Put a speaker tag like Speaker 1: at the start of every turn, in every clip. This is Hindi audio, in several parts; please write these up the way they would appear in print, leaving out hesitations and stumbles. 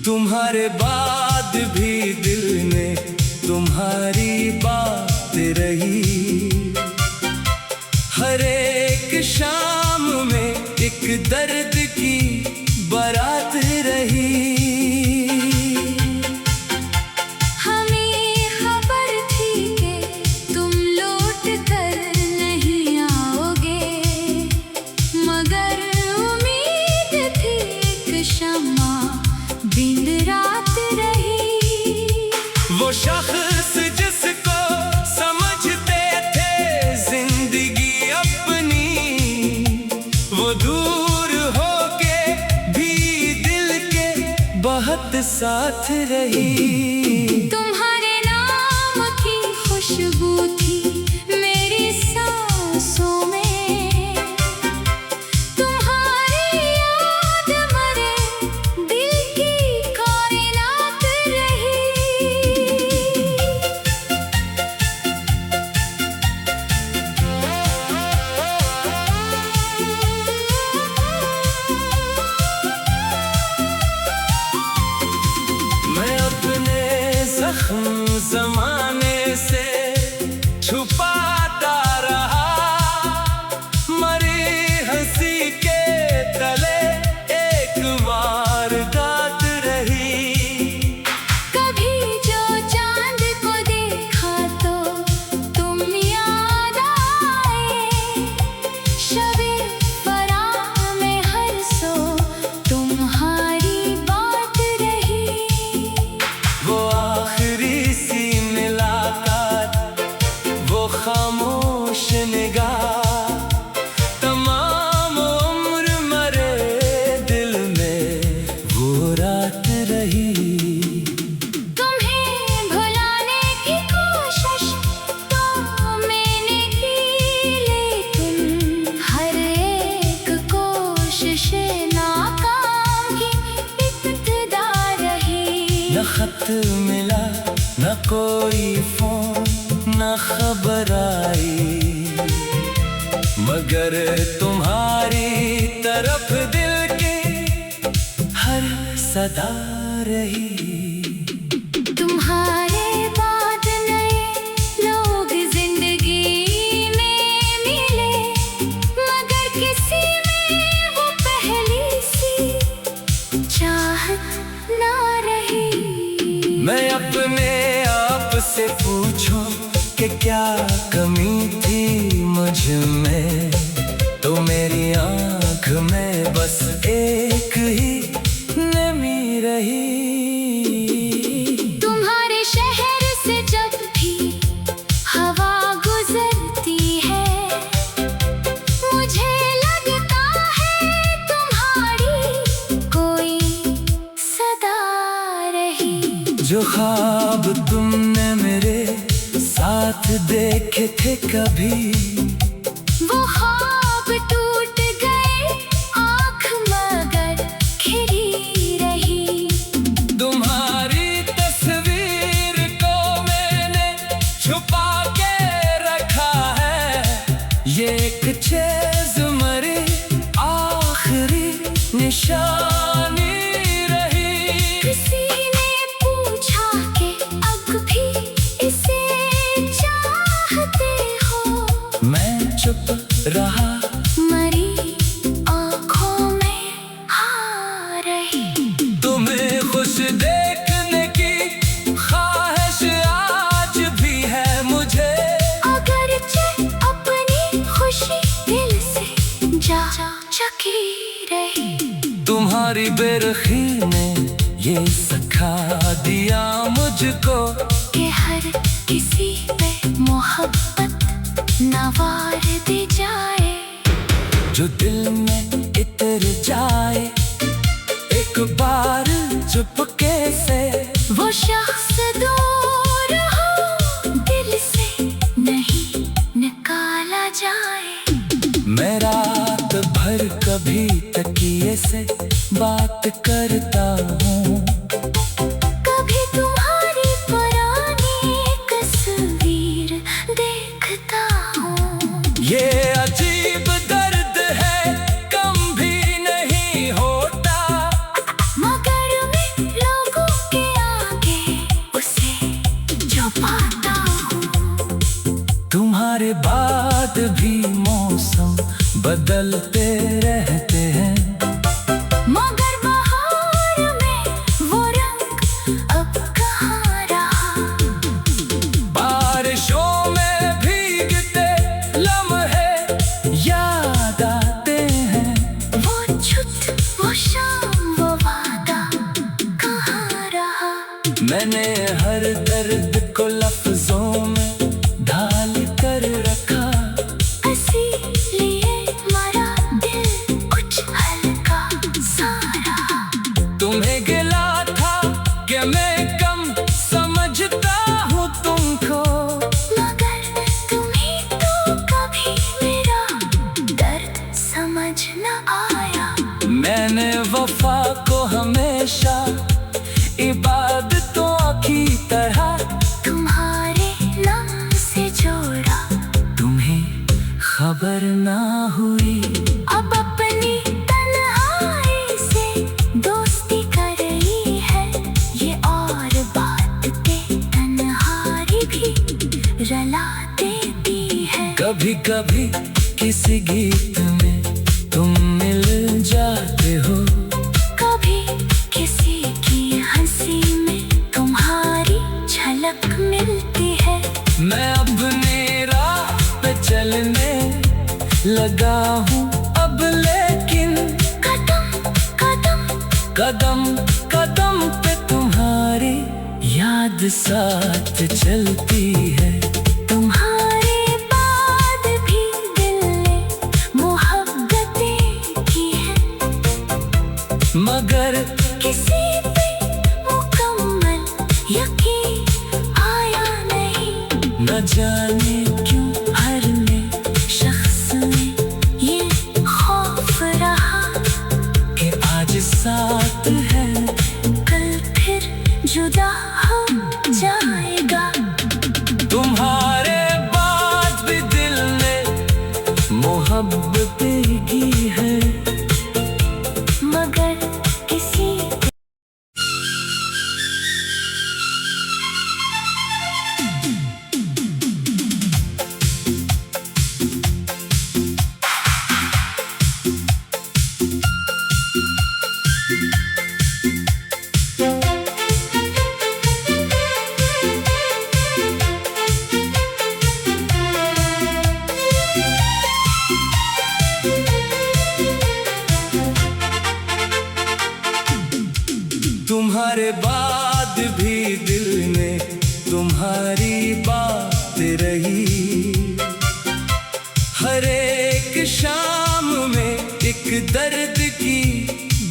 Speaker 1: तुम्हारे बाद भी दिल में तुम्हारी बात रही। हर एक शाम में एक दर्द की बारात रही।
Speaker 2: हमें खबर थी कि तुम लौट कर नहीं आओगे, मगर उम्मीद थी एक शम्मा दिन रात रही।
Speaker 1: वो शख्स जिसको समझते थे जिंदगी अपनी, वो दूर होके भी दिल के बहुत साथ रही।
Speaker 2: तुम्हारे नाम की खुशबू थी मेरी सांसों में, तुम्हारी याद मरे दिल की कायनात रही।
Speaker 1: मैं अपने जख्म ज़माने से छुपाता रहा, मरी हंसी के तले एक वारदात रही।
Speaker 2: कभी जो चांद को देखा तो तुम याद आए, शबे बरात में हर सो तुम्हारी बात रही।
Speaker 1: वो आखिरी सी मुलाकात, वो खामोश निगाह, तमाम उम्र मरे दिल में वो रात रही।
Speaker 2: तुम्हें भुलाने की कोशिश तो मैंने की, लेकिन हर एक कोशिश नाकाम की इब्तिदा रही।
Speaker 1: न खत मिला, न कोई फोन, न खबर आई, मगर तुम्हारी तरफ दिल की हर सदा रही।
Speaker 2: तुम्हारे बाद नए लोग जिंदगी में मिले, मगर किसी में वो पहली सी चाहत ना रही।
Speaker 1: मैं अपने आप से पूछूं कि क्या कमी थी मुझ में, तो मेरी आंख में बस एक ही नमी रही।
Speaker 2: तुम्हारे शहर से जब भी हवा गुजरती है, मुझे लगता है तुम्हारी कोई सदा रही।
Speaker 1: जो ख्वाब तुमने मेरे साथ देखे थे कभी,
Speaker 2: वो ख्वाब टूट गए, आँख मगर खिली रही।
Speaker 1: तुम्हारी तस्वीर को मैंने छुपा के रखा है, ये एक चेज़ मरी आखिरी निशानी रही।
Speaker 2: किसी ने पूछा कि अब भी इसे चाहते हो,
Speaker 1: मैं चुप रहा।
Speaker 2: मरी आँखों में हाँ रही।
Speaker 1: तुम्हें खुश देखने की ख्वाहिश आज भी है मुझे,
Speaker 2: अगरचे अपनी खुशी दिल से जा चकी रही।
Speaker 1: तुम्हारी बेरखी ने ये सिखा दिया मुझको
Speaker 2: कि हर किसी पे मोहब्बत नवार दी जाए।
Speaker 1: जो दिल में इतर जाए एक बार चुपके से,
Speaker 2: वो शख्स दूर हो दिल से नहीं निकाला जाए।
Speaker 1: मैं रात भर कभी तकिए से बात करता हूँ,
Speaker 2: कभी तुम्हारी पुरानी तस्वीर देखता हूँ।
Speaker 1: ये अजीब दर्द है कम भी नहीं होता,
Speaker 2: मगर मैं लोग
Speaker 1: बदलते रहते हैं।
Speaker 2: मगर बहार में वो रंग अब कहाँ रहा।
Speaker 1: बारिशों में भीगते लम्हे याद आते हैं।
Speaker 2: वो छुट वो शाम वो वादा कहाँ रहा।
Speaker 1: मैंने हर दर्द को लफ्जों में ढाल कर रखा।
Speaker 2: इसीलिए मरा दिल कुछ हल्का सा रहा।
Speaker 1: तुम्हें गिला था कि मैं कम समझता हूँ तुमको,
Speaker 2: मगर तुम्हें तो कभी मेरा दर्द समझ न आया।
Speaker 1: मैंने वफा को हमेशा इबादतों की तरह
Speaker 2: तुम्हारे नाम से जोड़ा।
Speaker 1: तुम्हें खबर ना हुई।
Speaker 2: अब अपनी तन्हाई से दोस्ती कर रही है ये, और बातें तन्हाई भी रला देती है।
Speaker 1: कभी कभी किसी गीत में तुम मिल जाते हो।
Speaker 2: कभी किसी की हंसी में तुम्हारी झलक मिलती है।
Speaker 1: मैं अपने राह पे चलने लगा हूँ अब, लेकिन
Speaker 2: कदम कदम
Speaker 1: कदम कदम पे तुम्हारी याद साथ चलती है।
Speaker 2: तुम्हारे बाद भी दिल ने मोहब्बतें की है,
Speaker 1: मगर
Speaker 2: किसी पे मुकम्मल यकीन आया नहीं।
Speaker 1: न जाने क्यों हर नए
Speaker 2: शख्स में ये खौफ रहा
Speaker 1: कि आज साथ है
Speaker 2: कल फिर जुदा हो जाएगा।
Speaker 1: तुम्हारे बाद भी दिल ने मोहब्बतें की है,
Speaker 2: मगर किसी
Speaker 1: तुम्हारे बाद भी दिल में तुम्हारी बात रही। हर एक शाम में एक दर्द की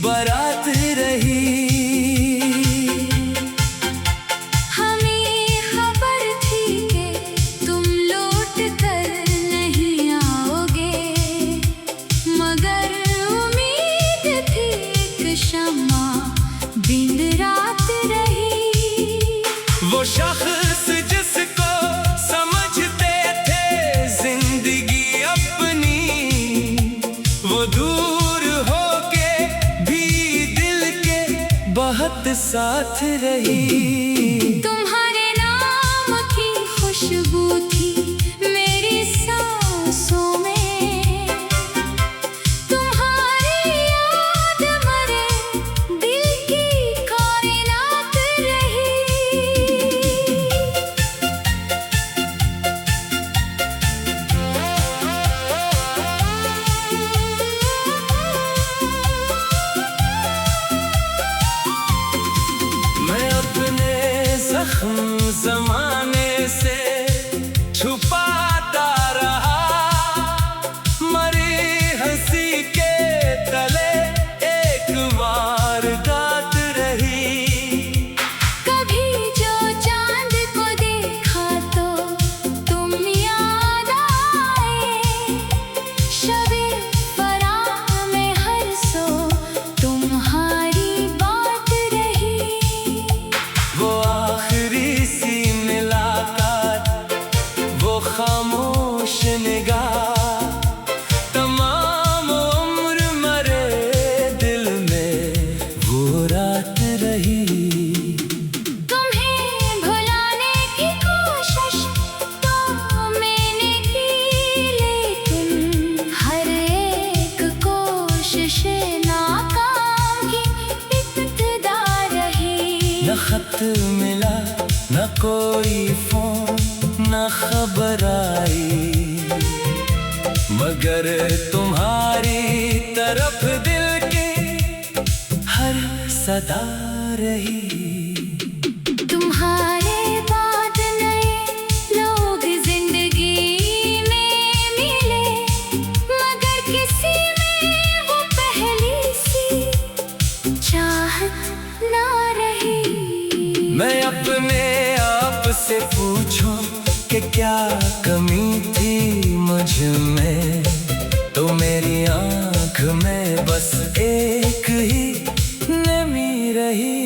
Speaker 1: बारात रही।
Speaker 2: हमें खबर थी कि तुम लौट कर नहीं आओगे, मगर उम्मीद थी एक शम्मा दिन रात रही।
Speaker 1: वो शख्स जिसको समझते थे जिंदगी अपनी, वो दूर होके भी दिल के बहुत साथ रही।
Speaker 2: तुम्हारे नाम की खुशबू थी मेरी सांसों में, तुम्हारी याद मरे दिल की कायनात रही।
Speaker 1: मैं अपने जख्म जमाने से छुपाता रहा। मरी हंसी के तले एक वारदात रही।
Speaker 2: कभी जो चांद को देखा तो तुम याद आए, शबे फराह में हर सो तुम्हारी बात रही।
Speaker 1: वो आखिरी सी मिल न खत मिला न कोई फोन न खबर आई, मगर तुम्हारी तरफ दिल की हर सदा रही।
Speaker 2: तुम्हारे बाद नए लोग जिंदगी में मिले, मगर किसी में वो पहली सी चाहत ना रही।
Speaker 1: मैं अपने आप से पूछूं कि क्या कमी थी मुझ में, तो मेरी आँख में बस एक ही नमी रही।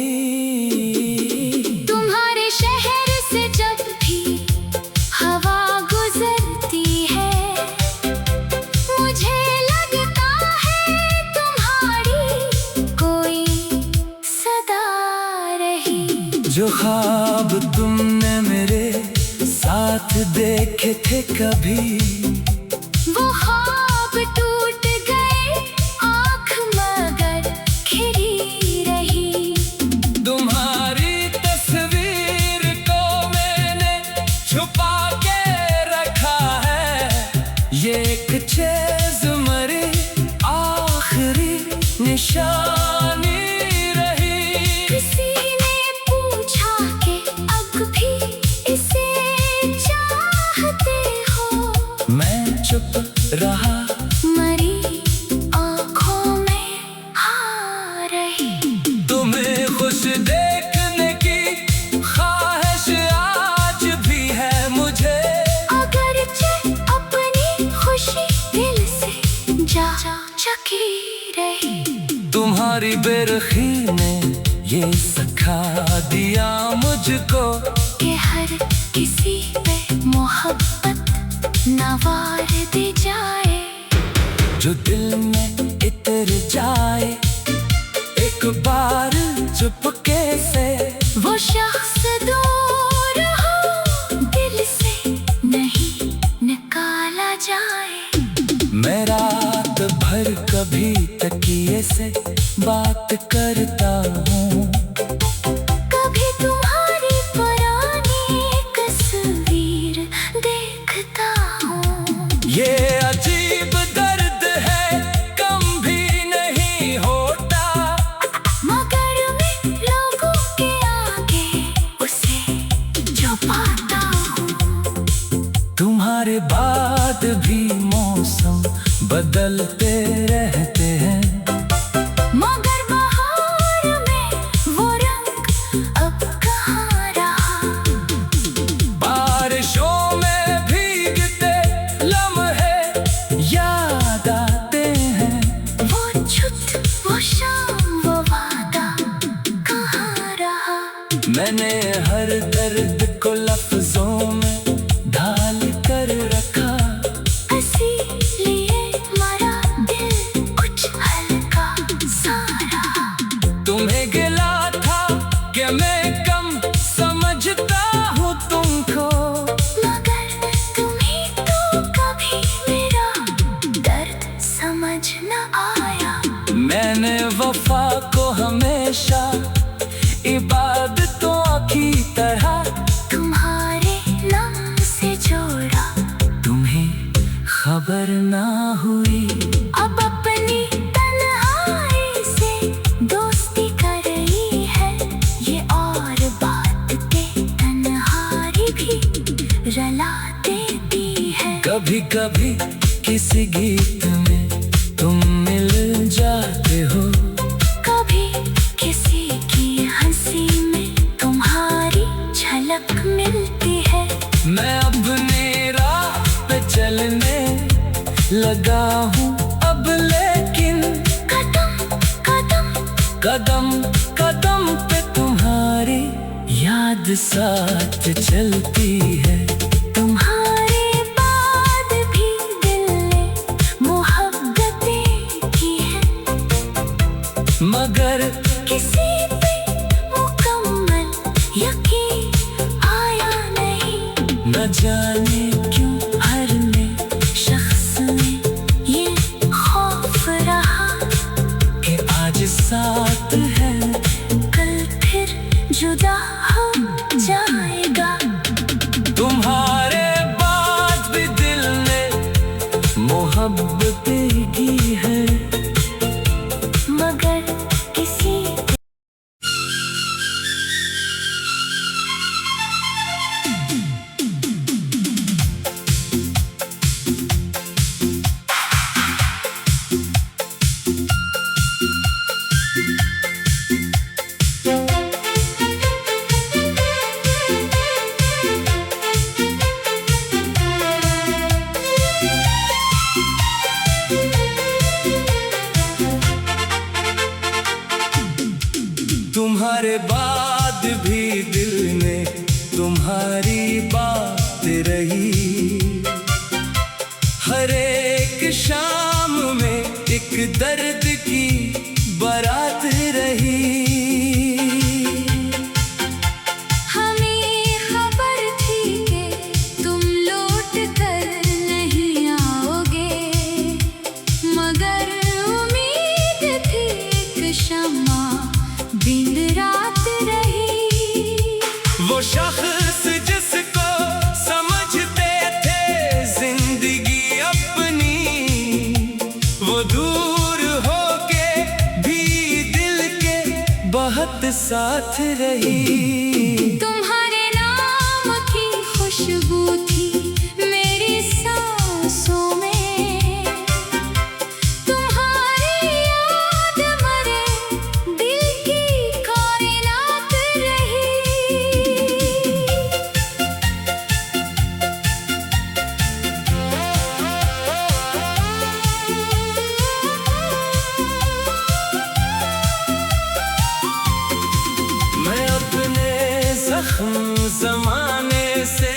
Speaker 2: तुम्हारे शहर से जब भी हवा गुजरती है, मुझे लगता है तुम्हारी कोई सदा रही।
Speaker 1: जो ख्वाब तुमने मेरे साथ देखे थे कभी,
Speaker 2: वो ख्वाब टूट गए, आँख मगर खिली रही।
Speaker 1: तुम्हारी तस्वीर को मैंने छुपा के रखा है, ये एक चीज़ मरी आखिरी निशानी रही।
Speaker 2: किसी ने पूछा कि अब भी इसे चाहते हो,
Speaker 1: मैं चुप रहा,
Speaker 2: मरी आँखों में हाँ रही।
Speaker 1: तुम्हें खुश देखने की ख्वाहिश आज भी है मुझे,
Speaker 2: अगरचे अपनी खुशी दिल से जा चुकी रही।
Speaker 1: तुम्हारी बेरखी ने ये सिखा दिया मुझको
Speaker 2: कि हर किसी पे मोहब्बत न वार दी जाए।
Speaker 1: जो दिल में इतर जाए एक बार चुपके से,
Speaker 2: वो शख्स दूर हो दिल से नहीं निकाला जाए।
Speaker 1: मैं रात भर कभी तकिए से बात करता हूँ,
Speaker 2: कभी तुम्हारी पुरानी तस्वीर देखता हूँ।
Speaker 1: ये अजीब दर्द है कम भी नहीं होता,
Speaker 2: मगर मैं लोगों के आगे उसे छुपाता हूँ।
Speaker 1: तुम्हारे बाद भी मौसम बदलते रहते हैं,
Speaker 2: मगर बहार में वो रंग अब कहाँ रहा।
Speaker 1: बारिशों में भीगते लम्हे याद आते हैं,
Speaker 2: वो छुट वो शाम वो वादा कहाँ रहा।
Speaker 1: मैंने हर दर्द को लफ्जों में ढाल कर रखा,
Speaker 2: इसीलिए मरा दिल कुछ हल्का सा रहा।
Speaker 1: तुम्हें गिला था कि मैं कम समझता हूँ तुमको,
Speaker 2: मगर तुम्हें तो कभी मेरा दर्द समझ न आया।
Speaker 1: मैंने वफा को हमेशा इबादतों की तरह
Speaker 2: तुम्हारे नाम से जोड़ा,
Speaker 1: तुम्हें खबर ना हुई।
Speaker 2: अब अपनी तन्हाई से दोस्ती कर रही है ये, और बात के तन्हाई भी रला देती है।
Speaker 1: कभी कभी किसी गीत में तुम मिल जाते हो,
Speaker 2: कभी किसी की हंसी में तुम्हारी झलक मिलती है।
Speaker 1: मैं अपने राह पे चलने लगा हूँ अब, लेकिन
Speaker 2: कदम कदम
Speaker 1: कदम कदम पे तुम्हारी याद साथ चलती है।
Speaker 2: तुम्हारे बाद भी दिल ने मोहब्बतें की है,
Speaker 1: मगर
Speaker 2: किसी पे मुकम्मल यकीन आया नहीं।
Speaker 1: न जाने क्यों हर नए
Speaker 2: शख्स में ये खौफ रहा
Speaker 1: कि आज साथ है
Speaker 2: कल फिर जुदा हो जाएगा।
Speaker 1: तुम्हारे बाद भी दिल ने मोहब्बत की है,
Speaker 2: मगर किसी
Speaker 1: तुम्हारे बाद भी दिल ने तुम्हारी बात रही। हर एक शाम में एक दर्द की बारात रही।
Speaker 2: हमें खबर थी कि तुम लौट कर नहीं आओगे, मगर उम्मीद थी एक शम्मा दिन रात रही।
Speaker 1: वो शख्स जिसको समझते थे जिंदगी अपनी, वो दूर होके भी दिल के बहुत साथ रही।
Speaker 2: तुम्हारे नाम की खुशबू थी मेरी सांसों में, तुम्हारी याद मरे दिल की कायनात रही।
Speaker 1: मैं अपने जख्म जमाने से